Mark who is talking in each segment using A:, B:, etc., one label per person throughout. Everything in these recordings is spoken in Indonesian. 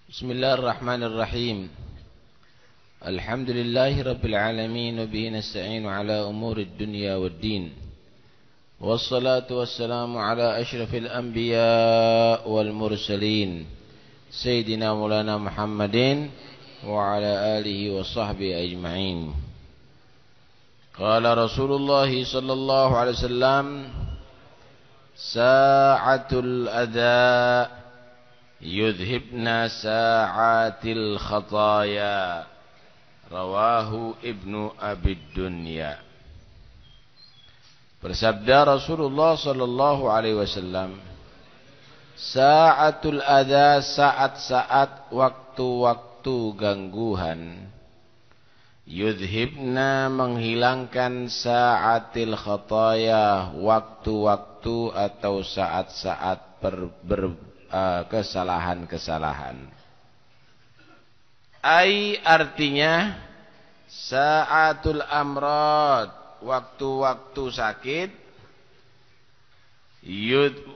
A: Bismillahirrahmanirrahim. Alhamdulillahi rabbil alamin wa bihi nasta'inu ala umurid dunya waddin. Wassalatu wassalamu ala asyrafil anbiya wal mursalin Sayyidina Maulana Muhammadin wa ala alihi wa sahbihi ajma'in. Qala Rasulullah sallallahu alaihi wasallam, Sa'atul adha yudhibna sa'atil khataya. Rawahu Ibnu Abid Dunya. Bersabda Rasulullah sallallahu alaihi wasallam, Sa'atul adha, saat-saat waktu-waktu gangguan, yudhibna, menghilangkan, sa'atil khataya, waktu-waktu atau saat-saat kesalahan-kesalahan. Artinya sa'atul amrad, waktu-waktu sakit,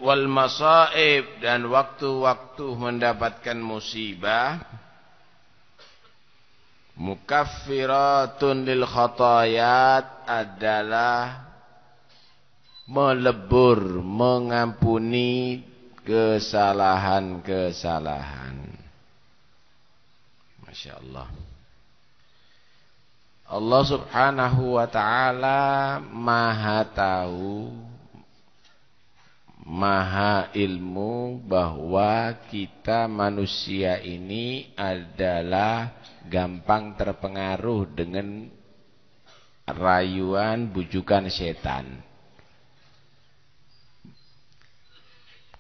A: wal masaib, dan waktu-waktu mendapatkan musibah, mukaffiratun lil khatayat, adalah melebur, mengampuni kesalahan-kesalahan. Masya Allah. Allah subhanahu wa ta'ala maha tahu, maha ilmu bahwa kita manusia ini adalah gampang terpengaruh dengan rayuan bujukan setan.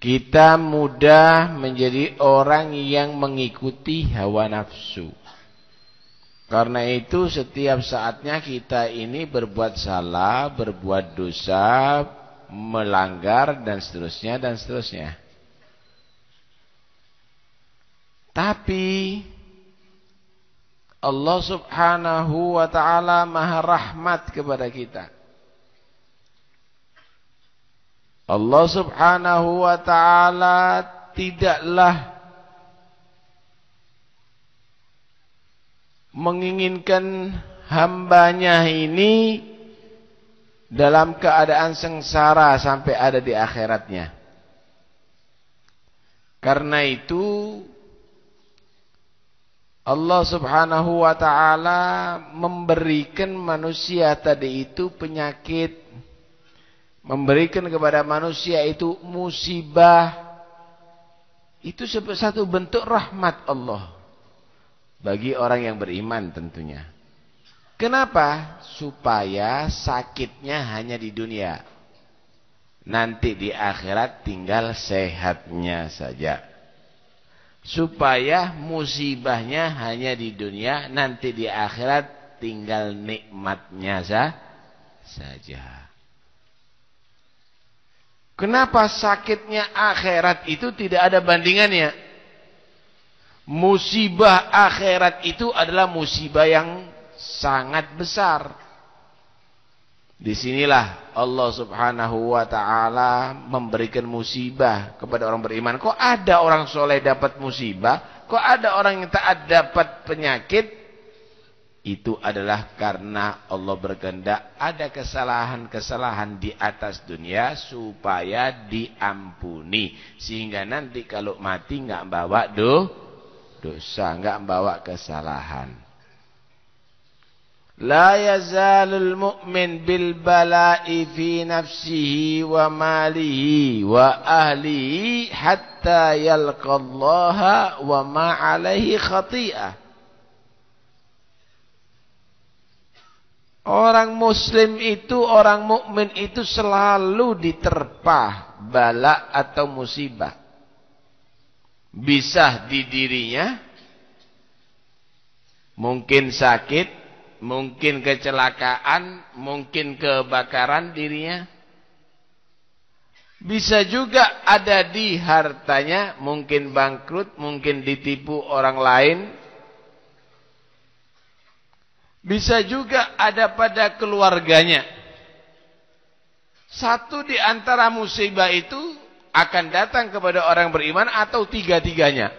A: Kita mudah menjadi orang yang mengikuti hawa nafsu. Karena itu setiap saatnya kita ini berbuat salah, berbuat dosa, melanggar, dan seterusnya, dan seterusnya. Tapi Allah subhanahu wa ta'ala maha rahmat kepada kita. Allah subhanahu wa ta'ala tidaklah menginginkan hambanya ini dalam keadaan sengsara sampai ada di akhiratnya. Karena itu Allah subhanahu wa ta'ala memberikan manusia tadi itu penyakit, memberikan kepada manusia itu musibah. Itu satu bentuk rahmat Allah bagi orang yang beriman tentunya. Kenapa? Supaya sakitnya hanya di dunia, nanti di akhirat tinggal sehatnya saja. Supaya musibahnya hanya di dunia, nanti di akhirat tinggal nikmatnya saja. Kenapa sakitnya akhirat itu tidak ada bandingannya? Musibah akhirat itu adalah musibah yang sangat besar. Disinilah Allah subhanahu wa ta'ala memberikan musibah kepada orang beriman. Kok ada orang soleh dapat musibah? Kok ada orang yang tak dapat penyakit? Itu adalah karena Allah berkehendak ada kesalahan-kesalahan di atas dunia supaya diampuni. Sehingga nanti kalau mati enggak bawa dosa, enggak bawa kesalahan. La yazalul mu'min bil bala'i fi nafsihi wa malihi wa ahlihi hatta yalqallaha wa ma alaihi khati'ah. Orang muslim itu, orang mukmin itu selalu diterpa bala atau musibah. Bisa di dirinya, mungkin sakit, mungkin kecelakaan, mungkin kebakaran dirinya. Bisa juga ada di hartanya, mungkin bangkrut, mungkin ditipu orang lain. Bisa juga ada pada keluarganya. Satu di antara musibah itu akan datang kepada orang beriman atau tiga-tiganya.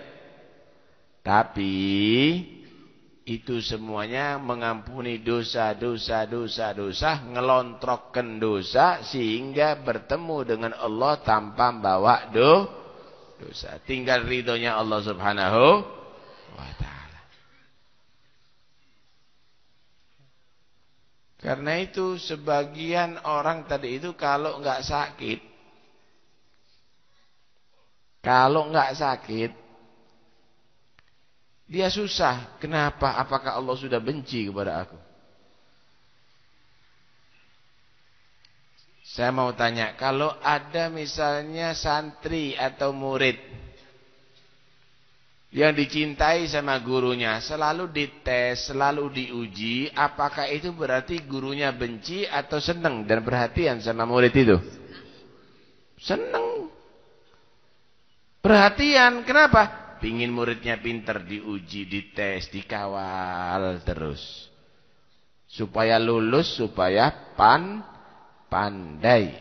A: Tapi itu semuanya mengampuni dosa, ngelontrokkan dosa sehingga bertemu dengan Allah tanpa bawa dosa. Tinggal ridhonya Allah Subhanahu wa ta'ala. Karena itu sebagian orang tadi itu kalau nggak sakit, dia susah. Kenapa? Apakah Allah sudah benci kepada aku? Saya mau tanya, kalau ada misalnya santri atau murid yang dicintai sama gurunya, selalu dites, selalu diuji, apakah itu berarti gurunya benci atau senang dan perhatian sama murid itu? Senang. Perhatian, kenapa? Pingin muridnya pintar, diuji, dites, dikawal terus. Supaya lulus, supaya pandai.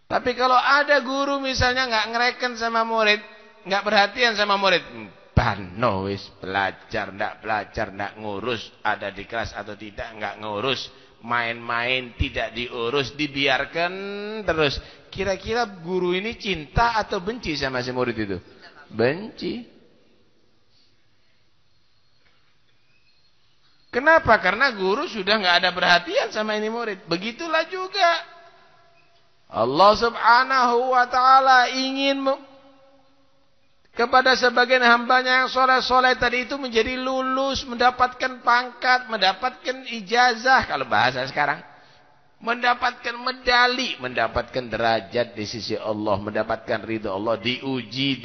A: Tapi kalau ada guru misalnya nggak ngereken sama murid, nggak perhatian sama murid, no wis belajar, ndak ngurus, ada di kelas atau tidak nggak ngurus, main-main tidak diurus, dibiarkan terus. Kira-kira guru ini cinta atau benci sama si murid itu? Benci. Kenapa? Karena guru sudah nggak ada perhatian sama ini murid. Begitulah juga Allah Subhanahu wa ta'ala ingin kepada sebagian hambanya yang soleh-soleh tadi itu menjadi lulus, mendapatkan pangkat, mendapatkan ijazah, kalau bahasa sekarang, mendapatkan medali, mendapatkan derajat di sisi Allah, mendapatkan ridha Allah, diuji,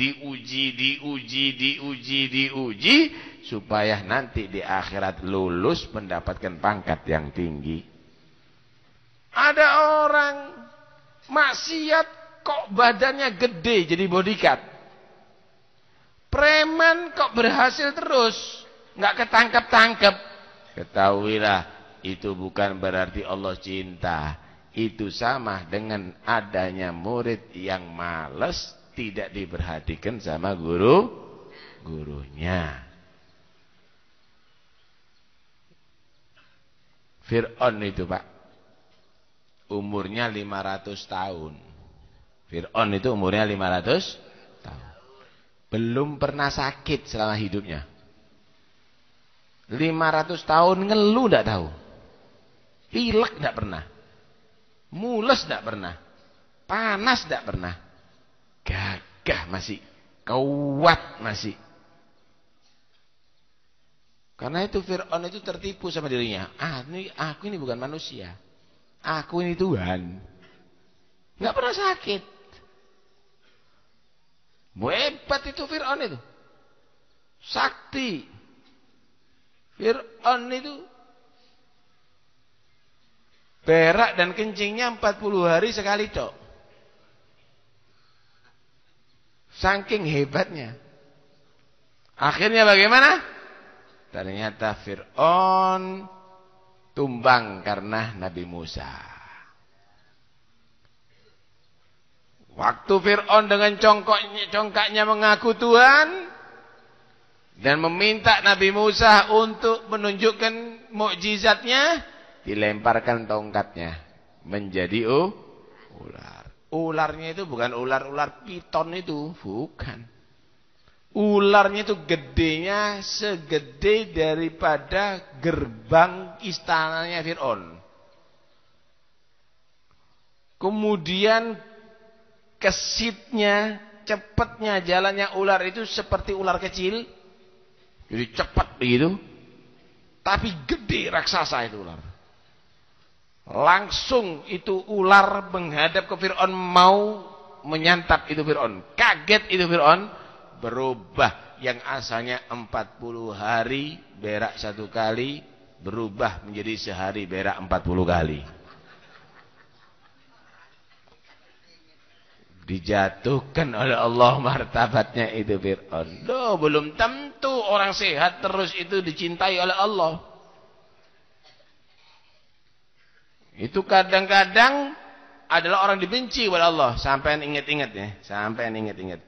A: supaya nanti di akhirat lulus mendapatkan pangkat yang tinggi. Ada orang maksiat kok badannya gede jadi bodyguard. Preman kok berhasil terus, nggak ketangkep-tangkep. Ketahuilah, itu bukan berarti Allah cinta. Itu sama dengan adanya murid yang malas, tidak diperhatikan sama gurunya. Fir'aun itu Pak, umurnya 500 tahun. Fir'aun itu umurnya 500 tahun. Belum pernah sakit selama hidupnya. 500 tahun ngeluh enggak tahu. Pilek enggak pernah. Mules enggak pernah. Panas enggak pernah. Gagah masih. Kuat masih. Karena itu Fir'aun itu tertipu sama dirinya. Aku ini bukan manusia. Aku ini Tuhan. Enggak pernah sakit. Hebat itu Fir'aun itu. Sakti. Fir'aun itu berak dan kencingnya 40 hari sekali cok. Saking hebatnya. Akhirnya bagaimana? Ternyata Fir'aun tumbang karena Nabi Musa. Waktu Fir'aun dengan congkaknya mengaku Tuhan dan meminta Nabi Musa untuk menunjukkan mukjizatnya, dilemparkan tongkatnya menjadi ular. Ularnya itu bukan ular piton itu, bukan. Ularnya itu gedenya segede daripada gerbang istananya Fir'aun. Kemudian kesitnya, cepatnya jalannya ular itu seperti ular kecil. Jadi cepat begitu. Tapi gede raksasa itu ular. Langsung itu ular menghadap ke Fir'aun, mau menyantap itu Fir'aun. Kaget itu Fir'aun, berubah yang asalnya 40 hari berak 1 kali, berubah menjadi sehari berak 40 kali. Dijatuhkan oleh Allah martabatnya itu Fir'aun. Loh, belum tentu orang sehat terus itu dicintai oleh Allah. Itu kadang-kadang adalah orang dibenci oleh Allah. Sampai ingat-ingat ya. Sampai ingat-ingat.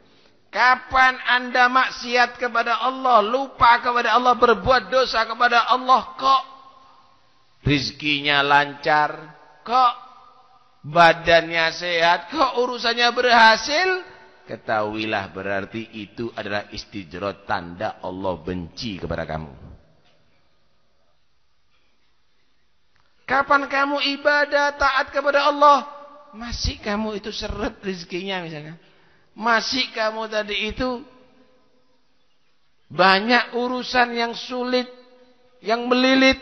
A: Kapan Anda maksiat kepada Allah, lupa kepada Allah, berbuat dosa kepada Allah, kok rizkinya lancar, kok badannya sehat, kok urusannya berhasil? Ketahuilah berarti itu adalah istijrot, tanda Allah benci kepada kamu. Kapan kamu ibadah, taat kepada Allah, masih kamu itu seret rizkinya misalnya. Masih kamu tadi itu banyak urusan yang sulit, yang melilit.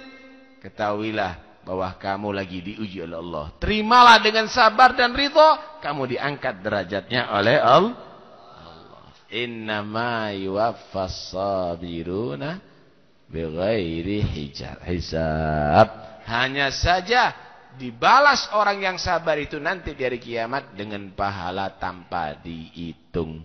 A: Ketahuilah bahwa kamu lagi diuji oleh Allah. Terimalah dengan sabar dan ridha, kamu diangkat derajatnya oleh Allah. Innama yuwaffas sabiruna bighairi hisab. Hanya saja dibalas orang yang sabar itu nanti di hari kiamat dengan pahala tanpa dihitung.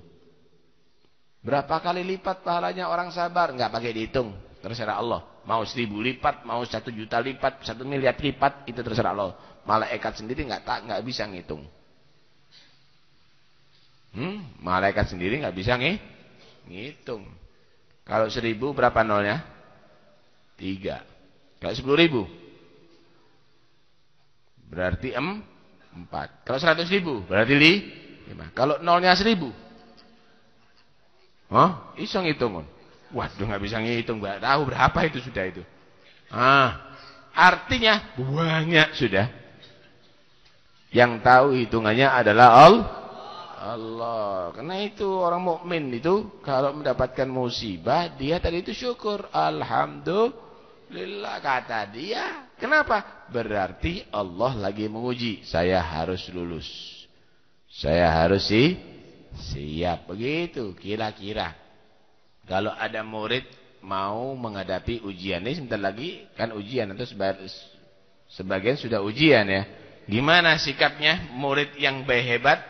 A: Berapa kali lipat pahalanya orang sabar? Enggak pakai dihitung, terserah Allah. Mau 1000 lipat, mau 1 juta lipat, 1 miliar lipat, itu terserah Allah. Malaikat sendiri enggak bisa ngitung. Malaikat sendiri enggak bisa ngitung. Kalau 1000 berapa nolnya? 3. Kalau 10.000 berarti 4. Kalau 100.000 berarti 5. Kalau nolnya 1000. Iso ngitung. Waduh, nggak bisa ngitung, nggak tahu berapa itu sudah itu. Artinya banyak sudah. Yang tahu hitungannya adalah Allah. Karena itu orang mukmin itu kalau mendapatkan musibah, dia tadi itu syukur, alhamdulillah kata dia. Kenapa? Berarti Allah lagi menguji. Saya harus lulus. Saya harus siap. Begitu kira-kira. Kalau ada murid mau menghadapi ujian ini sebentar lagi kan ujian, atau sebagian sudah ujian ya. Gimana sikapnya murid yang hebat?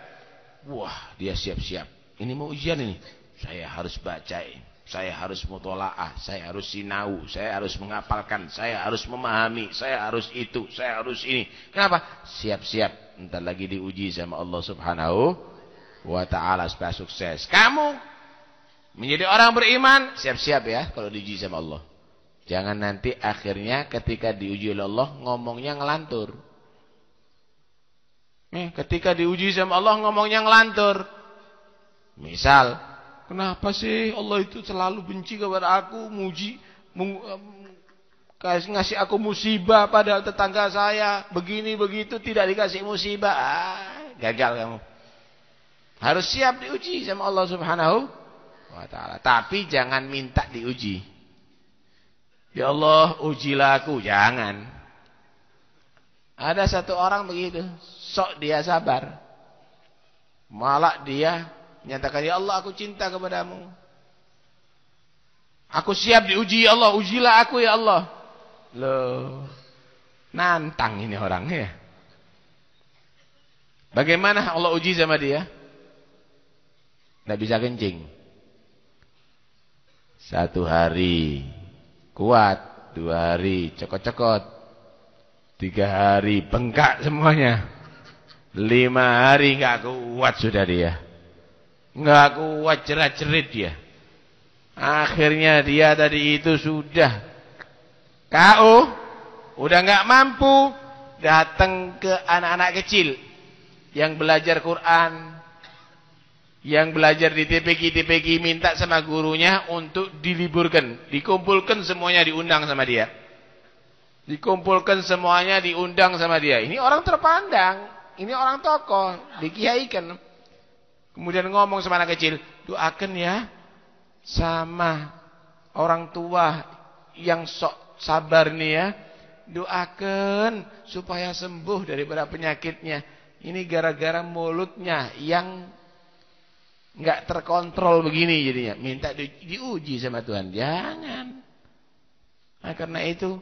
A: Wah, dia siap-siap. Ini mau ujian ini. Saya harus bacain. Saya harus mutolaah, saya harus sinau, saya harus menghafalkan, saya harus memahami, saya harus itu, saya harus ini. Kenapa? Siap-siap. Entar lagi diuji sama Allah Subhanahu wa ta'ala supaya sukses. Kamu menjadi orang beriman, siap-siap ya kalau diuji sama Allah. Jangan nanti akhirnya ketika diuji oleh Allah ngomongnya ngelantur. Ketika diuji sama Allah ngomongnya ngelantur. Misal, kenapa sih Allah itu selalu benci kepada aku, ngasih aku musibah padahal tetangga saya begini begitu tidak dikasih musibah. Gagal kamu. Harus siap diuji sama Allah Subhanahu wa ta'ala. Tapi jangan minta diuji. Ya Allah, ujilah aku. Jangan. Ada satu orang begitu, sok dia sabar. Malah dia nyatakan, ya Allah, aku cinta kepadamu. Aku siap diuji, ya Allah, ujilah aku ya Allah. Loh, nantang ini orangnya. Bagaimana Allah uji sama dia? Tidak bisa kencing. 1 hari kuat, 2 hari cokot-cokot, 3 hari bengkak semuanya, 5 hari nggak kuat sudah dia, nggak kuat, jerat-jerit dia. Akhirnya dia tadi itu sudah KO, udah nggak mampu, datang ke anak-anak kecil yang belajar Quran, yang belajar di TPQ, minta sama gurunya untuk diliburkan, dikumpulkan semuanya, diundang sama dia. Dikumpulkan semuanya, diundang sama dia. Ini orang terpandang, ini orang tokoh, dikiaikan. Kemudian ngomong sama anak kecil, doakan ya sama orang tua yang sok sabar nih ya. Doakan supaya sembuh daripada penyakitnya. Ini gara-gara mulutnya yang nggak terkontrol begini jadinya. Minta diuji sama Tuhan. Jangan. Nah, karena itu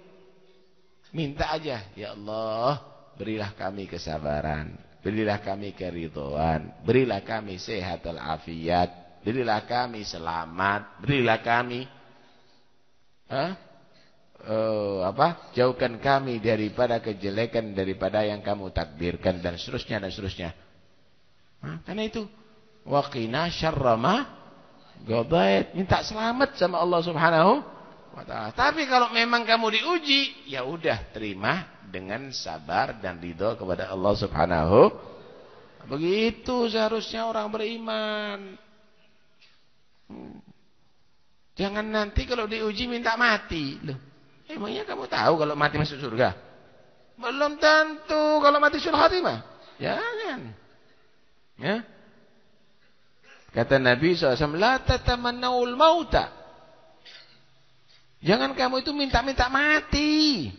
A: minta aja, ya Allah, berilah kami kesabaran, berilah kami keridhaan, berilah kami sehat walafiat, berilah kami selamat, berilah kami jauhkan kami daripada kejelekan, daripada yang kamu takdirkan, dan seterusnya dan seterusnya. Karena itu waqina syarra ma Gobaid, minta selamat sama Allah Subhanahu wa ta'ala. Tapi kalau memang kamu diuji, ya udah terima dengan sabar dan ridho kepada Allah Subhanahu. Begitu seharusnya orang beriman. Jangan nanti kalau diuji minta mati. Loh, emangnya kamu tahu kalau mati masuk surga? Belum tentu kalau mati sul khatimah. Jangan. Ya. Kata Nabi SAW, la tatamannawul mauta. Jangan kamu itu minta-minta mati.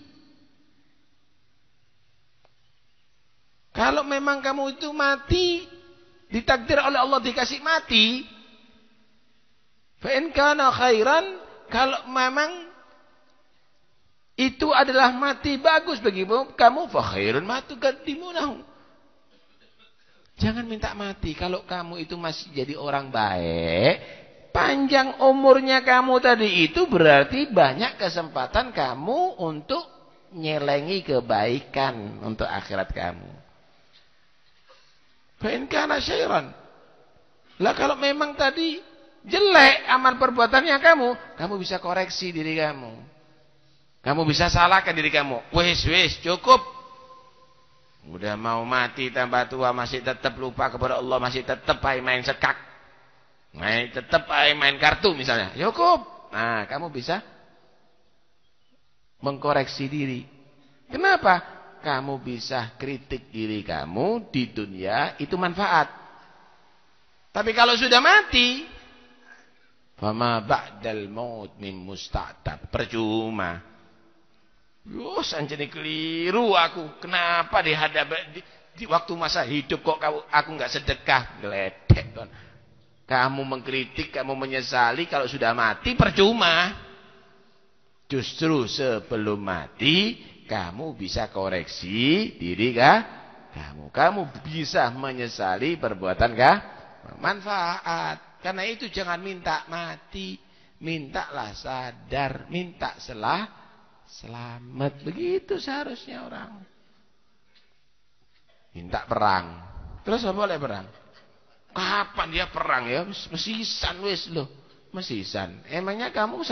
A: Kalau memang kamu itu mati, ditakdir oleh Allah dikasih mati, fa in kana khairan, kalau memang itu adalah mati bagus bagimu, kamu fa khairun ma tuqaddimunahu. Jangan minta mati. Kalau kamu itu masih jadi orang baik, panjang umurnya kamu tadi itu berarti banyak kesempatan kamu untuk nyelengi kebaikan untuk akhirat kamu. Fa in kana syairan. Lah kalau memang tadi jelek amal perbuatannya kamu bisa koreksi diri kamu. Kamu bisa salahkan diri kamu. Wis cukup. Udah mau mati tambah tua masih tetap lupa kepada Allah, masih tetap main sekak. Tetap main kartu misalnya. Cukup. Nah, kamu bisa mengkoreksi diri. Kenapa? Kamu bisa kritik diri kamu di dunia, itu manfaat. Tapi kalau sudah mati, fama ba'dal maut min musta'tab. Percuma. Yo, sanjane keliru aku. Kenapa di waktu masa hidup kok aku enggak sedekah? Geledek kan. Kamu mengkritik, kamu menyesali, kalau sudah mati percuma. Justru sebelum mati kamu bisa koreksi diri kamu. Kamu bisa menyesali perbuatan manfaat. Karena itu jangan minta mati, mintalah sadar, minta selamat. Begitu seharusnya orang. Minta perang. Terus apa boleh perang? Kapan dia perang ya? Mesisan wis loh. Mesisan. Emangnya kamu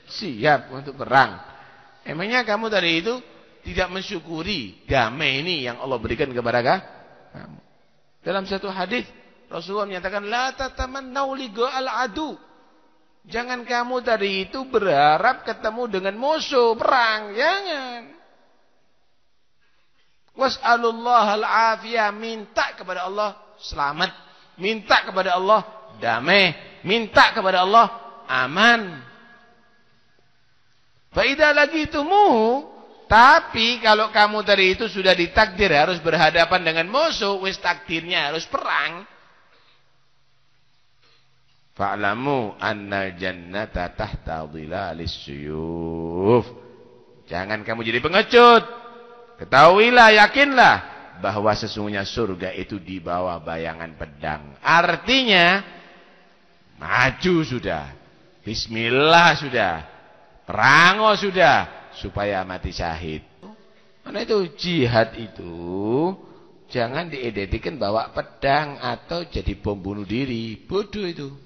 A: siap untuk perang? Emangnya kamu tadi itu tidak mensyukuri damai ini yang Allah berikan kepada kamu? Dalam satu hadis Rasulullah menyatakan la tatamannau liqa'al adu. Jangan kamu tadi itu berharap ketemu dengan musuh perang, jangan. Was'alullahal afiyah, minta kepada Allah selamat, minta kepada Allah damai, minta kepada Allah aman. Fa idza laqitumuhu, tapi kalau kamu tadi itu sudah ditakdir harus berhadapan dengan musuh, wis takdirnya harus perang. Fa'lamu anna jannata tahta dhilalis suyuf. Jangan kamu jadi pengecut. Ketahuilah, yakinlah bahwa sesungguhnya surga itu di bawah bayangan pedang. Artinya maju sudah. Bismillah sudah. Perango sudah supaya mati syahid. Karena itu jihad itu jangan diidentikan bawa pedang atau jadi bom bunuh diri. Bodoh itu.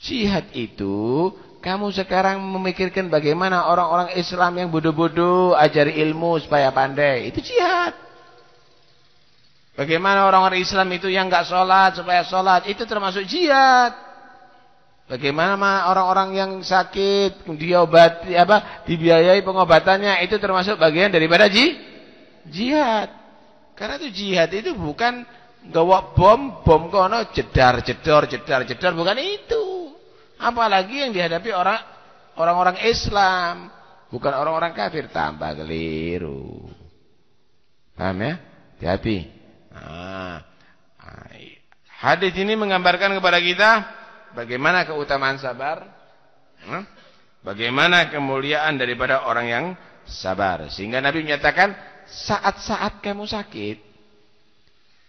A: Jihad itu, kamu sekarang memikirkan bagaimana orang-orang Islam yang bodoh-bodoh ajari ilmu supaya pandai. Itu jihad. Bagaimana orang-orang Islam itu yang enggak sholat supaya sholat. Itu termasuk jihad. Bagaimana orang-orang yang sakit dibiayai pengobatannya. Itu termasuk bagian daripada jihad. Karena itu jihad itu bukan gawa bom kono jedar, bukan itu. Apalagi yang dihadapi orang-orang Islam, bukan orang-orang kafir, tambah keliru. Paham ya? Hati-hati. Hadis ini menggambarkan kepada kita bagaimana keutamaan sabar, bagaimana kemuliaan daripada orang yang sabar. Sehingga Nabi menyatakan, saat-saat kamu sakit,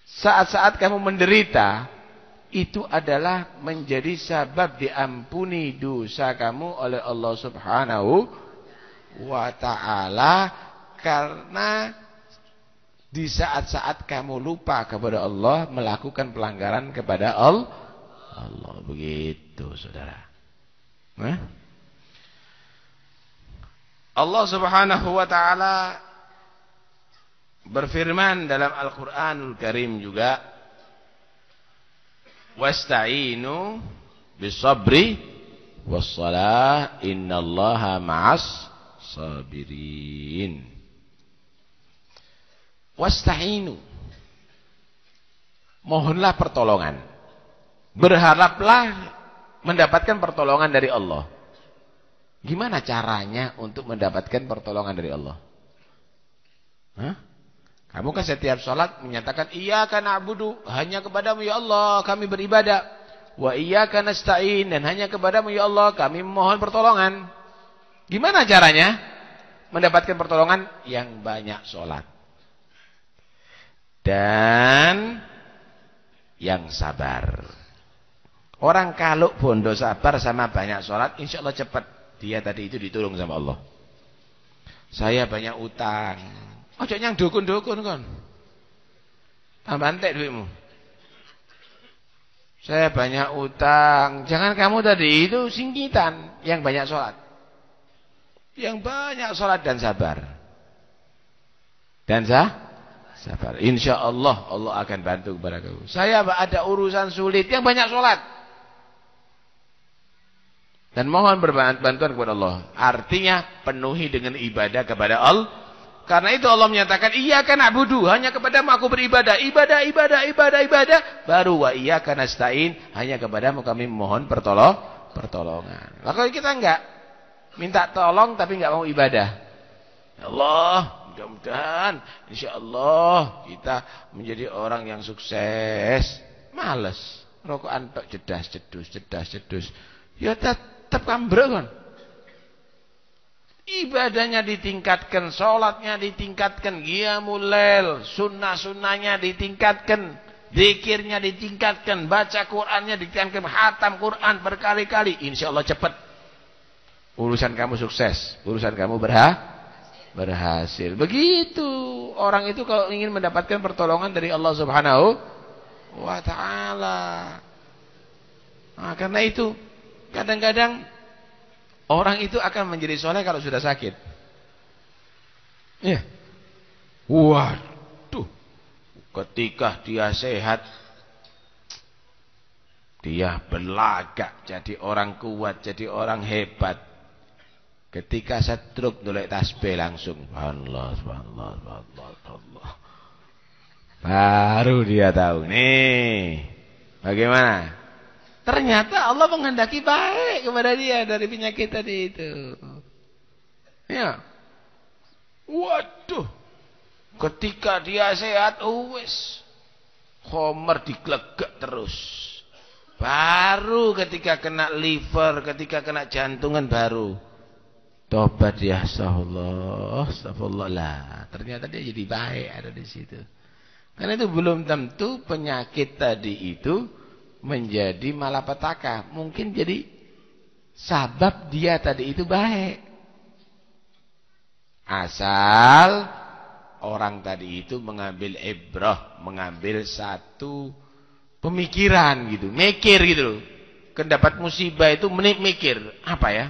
A: saat-saat kamu menderita, itu adalah menjadi sebab diampuni dosa kamu oleh Allah Subhanahu wa ta'ala. Karena di saat-saat kamu lupa kepada Allah, melakukan pelanggaran kepada Allah. Begitu saudara. Allah subhanahu wa ta'ala berfirman dalam Al-Quranul Karim juga, wasta'inu bisabri wassalah innallaha ma'as sabirin. Wasta'inu, mohonlah pertolongan, berharaplah mendapatkan pertolongan dari Allah. Gimana caranya untuk mendapatkan pertolongan dari Allah? Kamu kan setiap sholat menyatakan iyyaka na'budu, hanya kepadamu ya Allah kami beribadah, wa iyyaka nasta'in, dan hanya kepadamu ya Allah kami memohon pertolongan. Gimana caranya mendapatkan pertolongan? Yang banyak sholat dan yang sabar. Orang kalau bondo sabar sama banyak sholat, insya Allah cepat dia tadi itu ditolong sama Allah. Saya banyak utang, ojo nyang dukun-dukun kon, tambah entek duitmu. Saya banyak utang, jangan kamu tadi itu singkitan. Yang banyak sholat, yang banyak sholat dan sabar, dan sabar. Insya Allah Allah akan bantu kepada kamu. Saya ada urusan sulit, yang banyak sholat dan mohon bantuan kepada Allah. Artinya penuhi dengan ibadah kepada Allah. Karena itu Allah menyatakan iyyaka na'budu, hanya kepadamu aku beribadah. Ibadah. Baru wa iyyaka nasta'in, hanya kepadamu kami memohon pertolongan. Lah kalau kita enggak minta tolong tapi enggak mau ibadah. Ya Allah, mudah-mudahan insyaallah kita menjadi orang yang sukses. Males, rokokan tok jedas jedus. Ya tetap kambrek kan. Ibadahnya ditingkatkan, sholatnya ditingkatkan, qiyamul lail, sunnah-sunnahnya ditingkatkan, zikirnya ditingkatkan, baca Qur'annya ditingkatkan, khatam Qur'an berkali-kali, insyaallah cepat urusan kamu sukses, urusan kamu berhasil. Begitu orang itu kalau ingin mendapatkan pertolongan dari Allah Subhanahu wa ta'ala. Nah, karena itu kadang-kadang orang itu akan menjadi soleh kalau sudah sakit. Iya. Waduh. Ketika dia sehat, dia berlagak jadi orang kuat, jadi orang hebat. Ketika stroke dolek tasbih langsung subhanallah. Baru dia tahu nih bagaimana. Ternyata Allah menghendaki baik kepada dia dari penyakit tadi itu. Ya. Waduh. Ketika dia sehat, wes khomer diglegek terus. Baru ketika kena liver, ketika kena jantungan baru tobat ya astagfirullah lah. Ternyata dia jadi baik ada di situ. Karena itu belum tentu penyakit tadi itu menjadi malapetaka, mungkin jadi sabab dia tadi itu baik. Asal orang tadi itu mengambil ibrah, mengambil satu pemikiran gitu, mikir gitu loh. Kendapat musibah itu mikir, apa ya?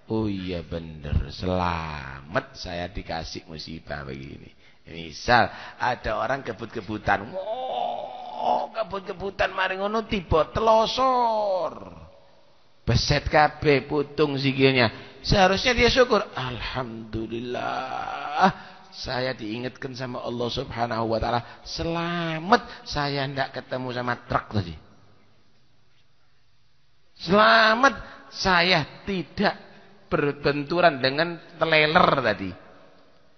A: Oh iya bener, selamat saya dikasih musibah begini. Misal ada orang kebut-kebutan, kebut-kebutan mari ngono tiba telosor. Beset kabeh putung sikilnya. Seharusnya dia syukur, alhamdulillah saya diingatkan sama Allah Subhanahu wa taala, selamat saya tidak ketemu sama truk tadi. Selamat saya tidak berbenturan dengan trailer tadi.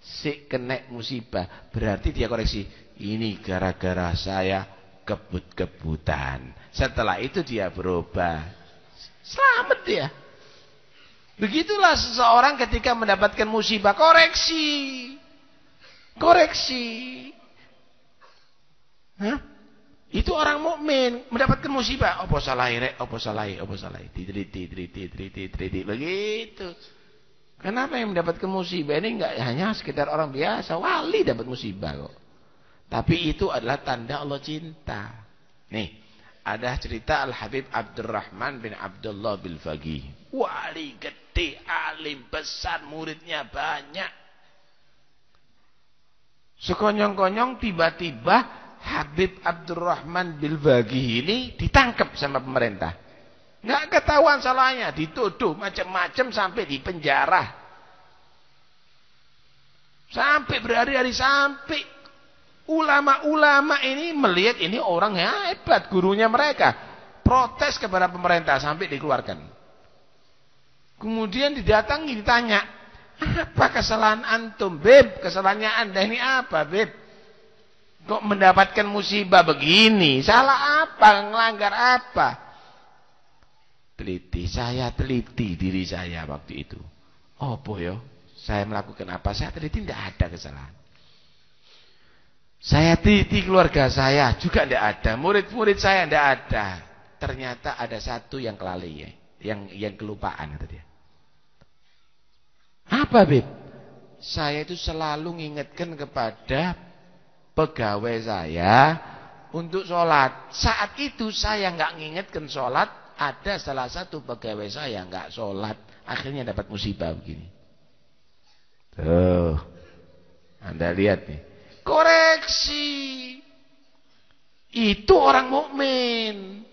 A: Si kena musibah, berarti dia koreksi, ini gara-gara saya kebut-kebutan. Setelah itu dia berubah, selamat dia. Begitulah seseorang ketika mendapatkan musibah, koreksi. Itu orang mukmin mendapatkan musibah, apa salah rek, apa salah, diteliti, begitu. Kenapa yang mendapatkan musibah ini enggak hanya sekedar orang biasa, wali dapat musibah kok. Tapi itu adalah tanda Allah cinta. Nih, Ada cerita Al-Habib Abdurrahman bin Abdullah Bilfaqih. Wali gede, alim besar, muridnya banyak. Sekonyong-konyong tiba-tiba Habib Abdurrahman Bilfaqih ini ditangkap sama pemerintah. Nggak ketahuan salahnya, dituduh macam-macam sampai di penjara. Sampai berhari-hari, sampai ulama-ulama ini melihat ini orang hebat, gurunya mereka. Protes kepada pemerintah sampai dikeluarkan. Kemudian didatangi, ditanya, apa kesalahan antum, Beb? Kesalahannya Anda ini apa, Beb? Kok mendapatkan musibah begini? Salah apa? Ngelanggar apa? Saya teliti diri saya waktu itu. Oh boyo, saya melakukan apa? Saya teliti, tidak ada kesalahan. Saya teliti keluarga saya juga tidak ada, murid-murid saya tidak ada. Ternyata ada satu yang kelalaian, yang kelupaan, kata dia. Apa, Beb? Saya itu selalu mengingatkan kepada pegawai saya untuk sholat. Saat itu saya nggak mengingatkan sholat, ada salah satu pegawai saya nggak sholat, akhirnya dapat musibah begini. Tuh, Anda lihat nih. Koreksi. Itu orang mukmin.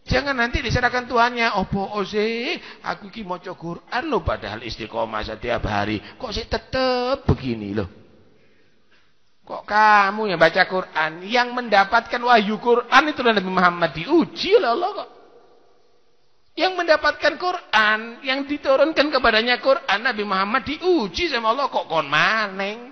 A: Jangan nanti diserahkan Tuhannya. Opo sih, aku ki maca Quran loh, padahal istiqomah setiap hari. Kok sih tetap begini loh? Kok kamu yang baca Quran, yang mendapatkan wahyu Quran itu Nabi Muhammad, diuji oleh Allah kok. Yang mendapatkan Quran, yang diturunkan kepadanya Quran, Nabi Muhammad diuji sama Allah, kok kon maneng.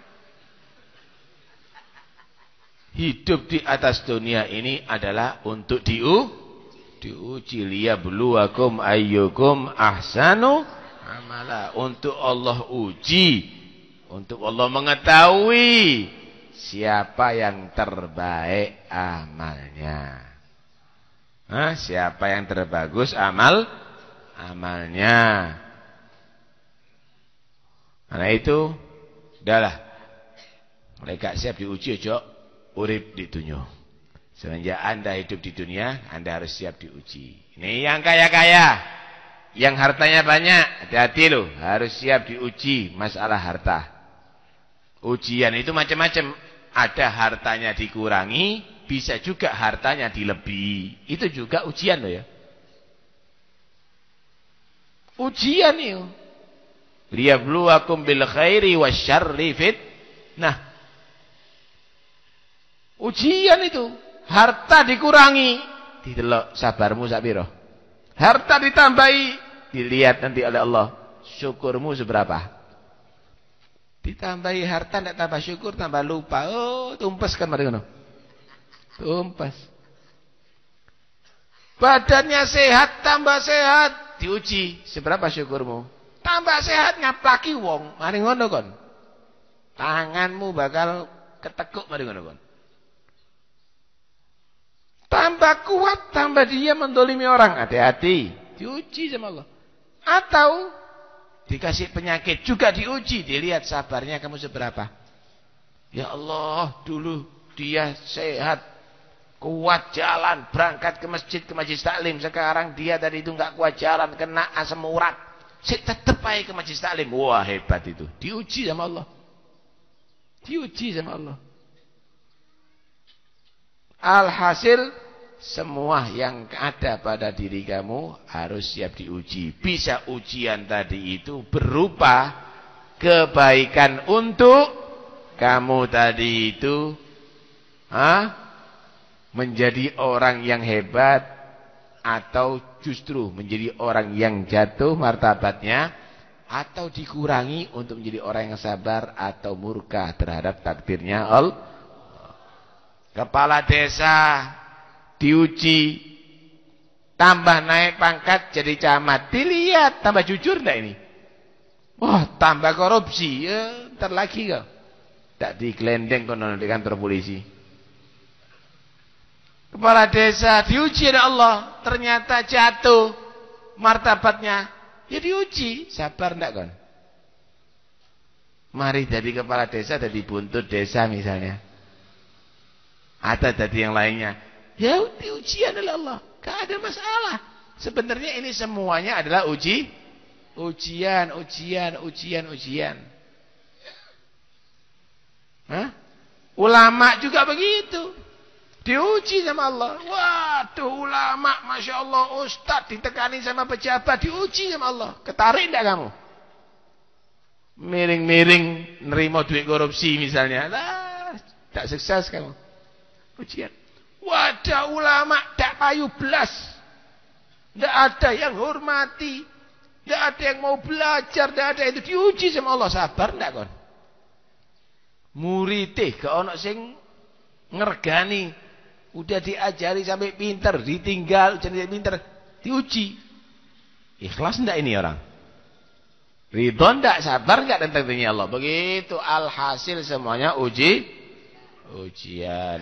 A: Hidup di atas dunia ini adalah untuk diuji, liyabluwakum ayyukum ahsanu amala, untuk Allah uji, untuk Allah mengetahui siapa yang terbaik amalnya. Siapa yang terbagus amalnya. Karena itu udahlah, mereka siap diuji aja. Urip di dunia. Semenjak Anda hidup di dunia, Anda harus siap diuji. Ini yang kaya-kaya, yang hartanya banyak, hati-hati loh, harus siap diuji masalah harta. Ujian itu macam-macam. Ada hartanya dikurangi, bisa juga hartanya dilebihi. Itu juga ujian loh ya. Ujian itu. Liyabluwakum bil khairi wasyarri fitnah. Ujian itu, harta dikurangi, didelok sabarmu sak piro. Harta ditambahi, dilihat nanti oleh Allah, syukurmu seberapa. Ditambahi harta tidak tambah syukur, tambah lupa. Oh, tumpes kan mari ngono. Tumpes. Badannya sehat, tambah sehat, diuji, seberapa syukurmu. Tambah sehat ngaplaki wong, mari ngono kon. Tanganmu bakal ketekuk mari ngono kon. Tambah kuat, tambah dia mendolimi orang. Hati-hati, diuji sama Allah. Atau dikasih penyakit juga diuji, dilihat sabarnya kamu seberapa. Ya Allah, dulu dia sehat, kuat jalan, berangkat ke masjid, ke majlis taklim. Sekarang dia tadi itu nggak kuat jalan, kena asam urat. Tetap aja ke majlis taklim. Wah, hebat itu. Diuji sama Allah. Diuji sama Allah. Alhasil semua yang ada pada diri kamu harus siap diuji. Bisa ujian tadi itu berupa kebaikan untuk kamu tadi itu, menjadi orang yang hebat, atau justru menjadi orang yang jatuh martabatnya, atau dikurangi untuk menjadi orang yang sabar atau murka terhadap takdirnya Allah. Kepala desa diuji, tambah naik pangkat jadi camat, dilihat tambah jujur enggak ini. Wah, tambah korupsi, ya ntar lagi kok tak digelendeng kono di kantor polisi. Kepala desa diuji oleh Allah, ternyata jatuh martabatnya, ya diuji, sabar enggak kon. Mari jadi kepala desa, jadi buntut desa misalnya, atau jadi yang lainnya, Ya diujian oleh Allah. Gak ada masalah. Sebenarnya ini semuanya adalah ujian. Hah? Ulama juga begitu. Diuji sama Allah. Waduh ulama, Masya Allah, ustadz ditekani sama pejabat, diuji sama Allah. Ketarik enggak kamu? Miring-miring nerima duit korupsi misalnya. Lah, tak sukses kamu. Ujian. Wadah ulama tak payu belas. Tidak ada yang hormati. Tidak ada yang mau belajar. Tidak ada itu diuji sama Allah. Sabar enggak kon? Muridih ke ono sing ngergani. Udah diajari sampai pinter, ditinggal jadi pinter, diuji. Ikhlas enggak ini orang? Ridho enggak, sabar enggak tentang dunia Allah? Begitu alhasil semuanya ujian.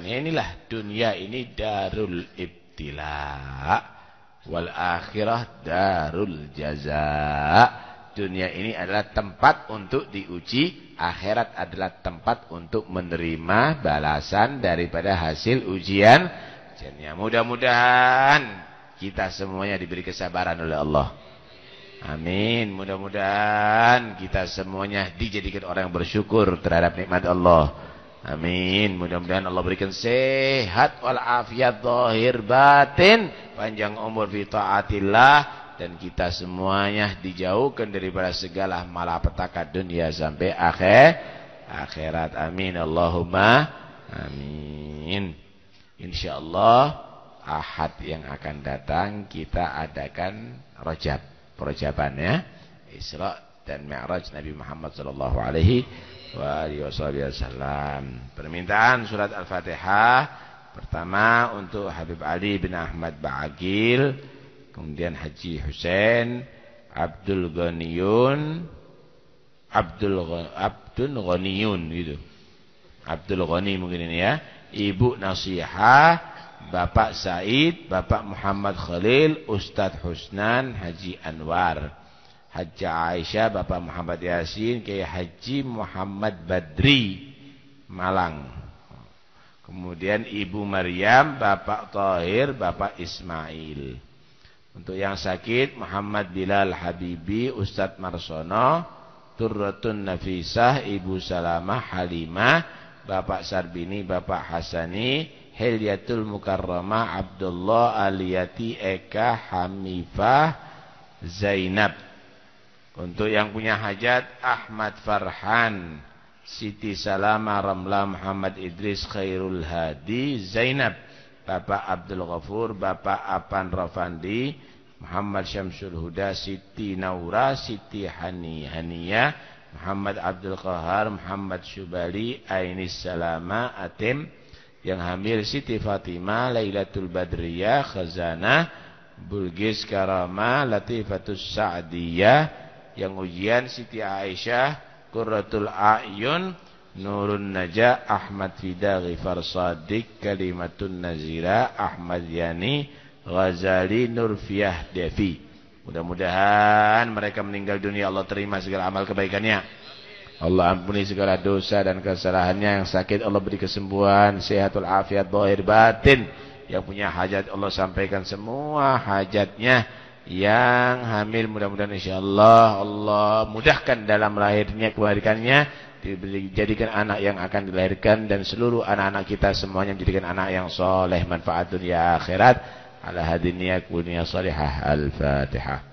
A: Inilah dunia ini darul ibtila wal akhirah darul jaza. Dunia ini adalah tempat untuk diuji, akhirat adalah tempat untuk menerima balasan daripada hasil ujian. Mudah-mudahan kita semuanya diberi kesabaran oleh Allah. Amin. Mudah-mudahan kita semuanya dijadikan orang yang bersyukur terhadap nikmat Allah. Amin. Mudah-mudahan Allah berikan sehat walafiat zahir batin, panjang umur fi taatillah, dan kita semuanya dijauhkan daripada segala malapetaka dunia sampai akhirat. Amin. Allahumma amin. Insyaallah Ahad yang akan datang kita adakan perojabannya Isra dan Mi'raj Nabi Muhammad sallallahu alaihi wasallam. Permintaan surat Al-Fatihah pertama untuk Habib Ali bin Ahmad Ba'agil, kemudian Haji Hussein Abdul Ghaniyun gitu. Abdul Ghani mungkin ini ya. Ibu Nasihah, Bapak Said, Bapak Muhammad Khalil, Ustadz Husnan, Haji Anwar, Haji Aisyah, Bapak Muhammad Yasin, Kiai Haji Muhammad Badri Malang. Kemudian Ibu Maryam, Bapak Tahir, Bapak Ismail. Untuk yang sakit Muhammad Bilal Habibi, Ustadz Marsono, Turratun Nafisah, Ibu Salamah Halimah, Bapak Sarbini, Bapak Hasani, Hilyatul Mukarramah, Abdullah Aliyati, Eka Hamifah, Zainab. Untuk yang punya hajat Ahmad Farhan, Siti Salama, Ramla, Muhammad Idris, Khairul Hadi, Zainab, Bapak Abdul Ghafur, Bapak Apan Rafandi, Muhammad Syamsul Huda, Siti Naura, Siti Haniyah, Muhammad Abdul Qahar, Muhammad Syubali, Ainis Salama, Atim. Yang hamil Siti Fatimah, Lailatul Badriyah, Khazanah, Bulgis Karama, Latifatus Sa'diyah. Yang ujian Siti Aisyah, Qurratul A'yun, Nurun Najah, Ahmad Fida Ghifar Sadiq, Kalimatun Nazira, Ahmad Yani, Ghazali, Nurfiyah Devi. Mudah-mudahan mereka meninggal dunia Allah terima segala amal kebaikannya. Allah ampuni segala dosa dan kesalahannya. Yang sakit Allah beri kesembuhan, sehatul afiat zahir batin. Yang punya hajat Allah sampaikan semua hajatnya. Yang hamil mudah-mudahan insyaallah Allah mudahkan dalam lahirnya, kelahirannya, dijadikan anak yang akan dilahirkan, dan seluruh anak-anak kita semuanya menjadikan anak yang soleh, manfaat dunia akhirat. Ala hadiniya kunia salihah. Al-Fatihah.